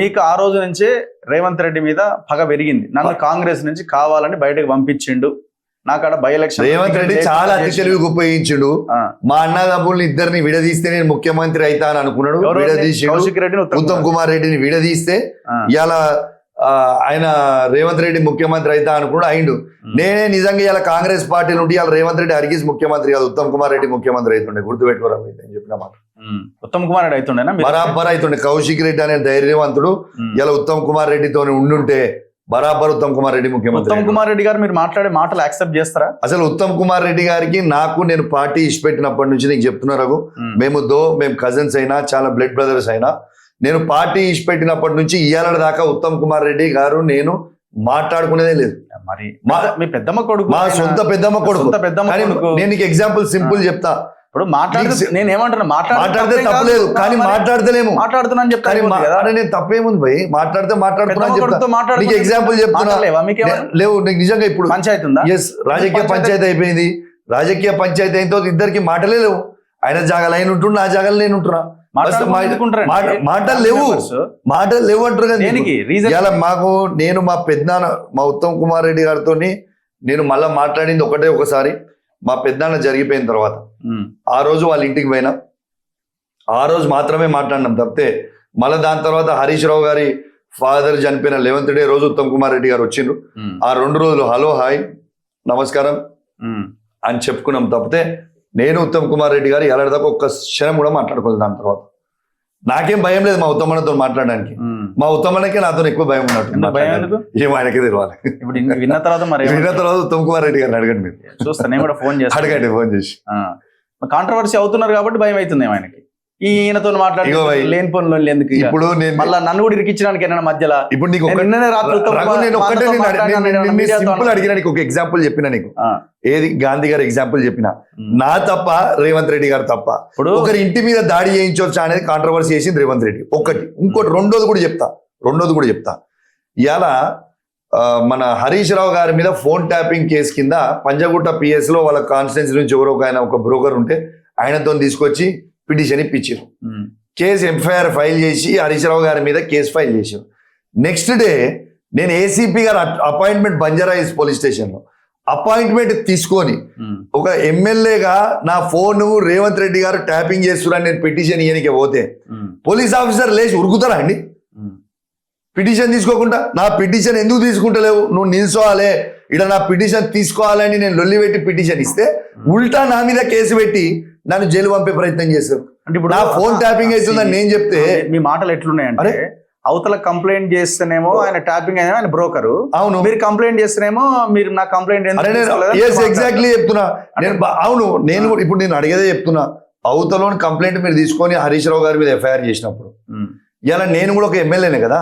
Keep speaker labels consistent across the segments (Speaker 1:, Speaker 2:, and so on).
Speaker 1: మీకు ఆ రోజు నుంచే రేవంత్ రెడ్డి మీద పగ పెరిగింది. నన్ను కాంగ్రెస్ నుంచి కావాలని బయటకు పంపించిండు, నాకు అక్కడ బై ఎలక్షన్.
Speaker 2: రేవంత్ రెడ్డి చాలా అతి తెలివికి ఉపయోగించుడు. మా అన్నదమ్ముల్ని ఇద్దరిని విడదీస్తే నేను ముఖ్యమంత్రి అయితా అని అనుకున్నాడు, విడదీసి ఉత్తమ్ కుమార్ రెడ్డిని విడదీస్తే ఇలా ఆయన రేవంత్ రెడ్డి ముఖ్యమంత్రి అయితా అనుకున్నాడు, అయిండు. నేనే నిజంగా ఇలా కాంగ్రెస్ పార్టీ నుండి ఇలా రేవంత్ రెడ్డి హరిగీస్ ముఖ్యమంత్రి కాదు, ఉత్తమ్ కుమార్ రెడ్డి ముఖ్యమంత్రి అవుతుండే. గుర్తుపెట్టుకోరా అని చెప్పిన మాట.
Speaker 1: ఉత్తమ్ కుమార్ రెడ్డి అవుతుండే
Speaker 2: బరాబర్ అవుతుండే. కౌశిక్ రెడ్డి అనే ధైర్యవంతుడు ఇలా ఉత్తమ్ కుమార్ రెడ్డితో ఉండుంటే బరాబర్ ఉత్తమ్ కుమార్ రెడ్డి ముఖ్యమంత్రి.
Speaker 1: ఉత్తమ్ కుమార్ రెడ్డి గారు మీరు మాట్లాడే మాటలు యాక్సెప్ట్ చేస్తారా?
Speaker 2: అసలు ఉత్తమ్ కుమార్ రెడ్డి గారికి నాకు నేను పార్టీ ఇష్టపెట్టినప్పటి నుంచి నీకు చెప్తున్నారు, మేము కజిన్స్ అయినా చాలా బ్లడ్ బ్రదర్స్ అయినా, నేను పార్టీ ఇష్టపెట్టినప్పటి నుంచి ఇవాళ దాకా ఉత్తమ్ కుమార్ రెడ్డి గారు నేను మాట్లాడుకునేదే లేదు.
Speaker 1: మరి మీ పెద్దమ్మ కొడుకు,
Speaker 2: మా సొంత పెద్దమ్మ కొడుకు. నేను నీకు ఎగ్జాంపుల్ సింపుల్ చెప్తా.
Speaker 1: ఇప్పుడు నేను ఏమంటున్నా,
Speaker 2: మాట్లాడితే తప్పలేదు కానీ మాట్లాడతలేము.
Speaker 1: మాట్లాడుతున్నాను చెప్తాను,
Speaker 2: నేను తప్పేముంది భయ్, మాట్లాడుతున్నా. నీకు ఎగ్జాంపుల్ చెప్తున్నా. లేవు నీకు నిజంగా ఇప్పుడు
Speaker 1: పంచాయతీ ఉందా?
Speaker 2: ఎస్, రాజకీయ పంచాయతీ అయిపోయింది. రాజకీయ పంచాయతీ అయిన తర్వాత ఇద్దరికి మాటలే లేవు. ఆయన జాగాలు ఆయన ఉంటున్నా, నా జాగాలు నేను ఉంటున్నా. మాటలు లేవు అంటారు కదా. మాకు నేను మా పెద్దనాన్న మా ఉత్తమ్ కుమార్ రెడ్డి గారితో నేను మళ్ళా మాట్లాడింది ఒకసారి మా పెద్దనాన్న జరిగిపోయిన తర్వాత. ఆ రోజు వాళ్ళ ఇంటికి పోయినా, ఆ రోజు మాత్రమే మాట్లాడినాం తప్పితే మళ్ళీ దాని తర్వాత హరీష్ రావు గారి ఫాదర్ చనిపోయిన 11th డే రోజు ఉత్తమ్ కుమార్ రెడ్డి గారు వచ్చిండ్రు. ఆ 2 రోజులు హలో హాయ్ నమస్కారం అని చెప్పుకున్నాం తప్పితే నేను ఉత్తమ్ కుమార్ రెడ్డి గారు ఎలా దాకా ఒక్క క్షణం కూడా మాట్లాడుకోలేదు. దాని తర్వాత నాకేం భయం లేదు మా ఉత్తమన్నతో మాట్లాడడానికి. మా ఉత్తమన్నకే నాతో ఎక్కువ భయం ఉన్నట్టు. ఏమో ఆయనకే తెలియాలి.
Speaker 1: విన్న
Speaker 2: తర్వాత ఉత్తమ్ కుమార్ రెడ్డి గారిని అడగండి, మీరు
Speaker 1: చూస్తాను కూడా ఫోన్ చేసి
Speaker 2: అడగండి, ఫోన్ చేసి.
Speaker 1: కాంట్రవర్సీ అవుతున్నారు కాబట్టి భయం అవుతుంది ఆయనకి. ఈయనతో మాట్లాడి లేని పనులు ఎందుకు
Speaker 2: ఇప్పుడు
Speaker 1: మళ్ళీ నన్ను కూడా ఇరికించడానికి మధ్యలో.
Speaker 2: ఇప్పుడు నీకు సింపుల్ అడిగిన నీకు ఒక ఎగ్జాంపుల్ చెప్పిన, నీకు ఏది గాంధీ గారు ఎగ్జాంపుల్ చెప్పిన. నా తప్ప రేవంత్ రెడ్డి గారు తప్ప? ఒకరి ఇంటి మీద దాడి చేయించవచ్చు అనేది కాంట్రవర్సీ చేసింది రేవంత్ రెడ్డి ఒకటి. ఇంకోటి రెండోది కూడా చెప్తా. ఇవాళ మన హరీష్ రావు గారి మీద ఫోన్ ట్యాపింగ్ కేసు కింద పంజగుట్ట పిఎస్ లో వాళ్ళ కాన్స్టిట్యున్సీ నుంచి ఎవరో ఆయన ఒక బ్రోకర్ ఉంటే ఆయనతో తీసుకొచ్చి పిటిషన్ ఇప్పించారు. కేసు ఎఫ్ఐఆర్ ఫైల్ చేసి హరీష్ రావు గారి మీద కేసు ఫైల్ చేశారు. నెక్స్ట్ డే నేను ఏసీపీ గారు అపాయింట్మెంట్ బంజారాహిల్స్ పోలీస్ స్టేషన్ లో అపాయింట్మెంట్ తీసుకొని ఒక ఎమ్మెల్యేగా నా ఫోన్ రేవంత్ రెడ్డి గారు ట్యాపింగ్ చేస్తున్నారని నేను పిటిషన్ ఇయ్యనికి పోతే పోలీస్ ఆఫీసర్ లేచి ఉరుకుతారా అండి? పిటిషన్ తీసుకోకుండా నా పిటిషన్ ఎందుకు తీసుకుంటలేవు, నువ్వు నిల్చోవాలే ఇక్కడ నా పిటిషన్ తీసుకోవాలని నేను లొల్లి పెట్టి పిటిషన్ ఇస్తే ఉల్టా నా మీద కేసు పెట్టి నన్ను జైలు పంపే ప్రయత్నం చేశారు. అంటే ఇప్పుడు నా ఫోన్ ట్యాపింగ్ అవుతుందని నేను చెప్తే మీ మాటలు ఎట్లున్నాయంటే,
Speaker 1: అవతల కంప్లైంట్ చేస్తేనేమో ఆయన ట్యాపింగ్ అయినా ఆయన బ్రోకరు,
Speaker 2: అవును,
Speaker 1: మీరు కంప్లైంట్ చేస్తేనేమో మీరు నా కంప్లైంట్
Speaker 2: ఎగ్జాక్ట్లీ చెప్తున్నా నేను. అవును, నేను ఇప్పుడు నేను అడిగేదే చెప్తున్నా. అవతలోని కంప్లైంట్ మీరు తీసుకొని హరీష్ రావు గారి మీద ఎఫ్ఐఆర్ చేసినప్పుడు ఇలా నేను కూడా ఒక ఎమ్మెల్యేనే కదా,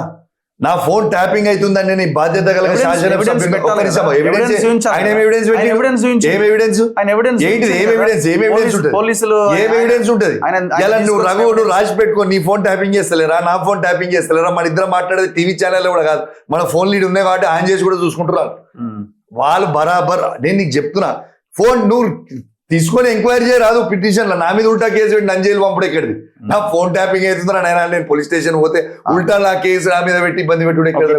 Speaker 2: నా ఫోన్ ట్యాపింగ్ అవుతుందని నేను బాధ్యత కలిగిన నువ్వు రఘు నువ్వు రాసి పెట్టుకో, నీ ఫోన్ ట్యాపింగ్ చేస్తలేరా, నా ఫోన్ ట్యాపింగ్ చేస్తలేరా, మన ఇద్దరు మాట్లాడేది టీవీ ఛానల్ కూడా కాదు, మన ఫోన్ లీడ్ ఉన్నాయి కాబట్టి ఆన్ చేసి కూడా చూసుకుంటున్నారు వాళ్ళు బరాబర్. నేను నీకు చెప్తున్నా, ఫోన్ నువ్వు తీసుకొని ఎంక్వైరీ చేయరాదు పిటిషన్ లో, నా మీద ఉల్టా కేసు పెట్టి నన్ను జైలు పంపుడు ఎక్కడిది? నా ఫోన్ ట్యాపింగ్ అవుతుందా నేను పోలీస్ స్టేషన్ పోతే ఉల్టా నా కేసు నా మీద పెట్టి ఇబ్బంది పెట్టుడు ఎక్కడ?